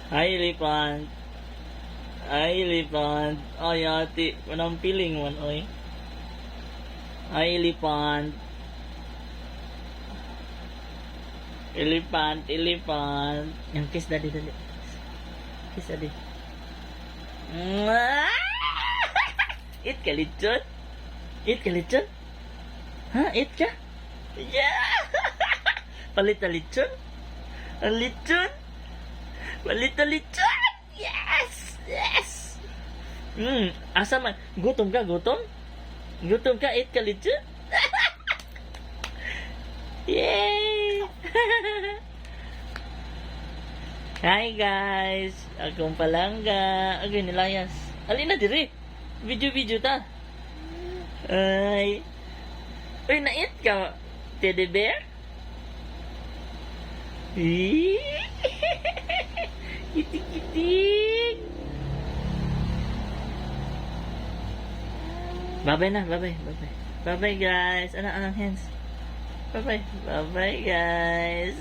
Hi, elephant. Hi, elephant. Ay, ate. Manang piling man, oy. Hi, elephant. Elephant, elephant. Yung kiss daddy, daddy. Kiss daddy. Eat ka, lechon? Eat ka, lechon? Ha? Eat ka? Yeah! Palit na lechon? Ang lechon? Palit na lechon! Yes! Yes! Asa man? Gutom ka? Gutom? Gutom ka? Eat ka, lechon? Yay! Hi guys! Akong palangga. Agay nilayas. Alin na diri? Video-video ta. Ay. Uy, na-eat ka, teddy bear? Kitik-kitik. Bye-bye na, bye-bye, bye-bye. Bye-bye guys. Anong hands? Bye-bye. Bye-bye guys.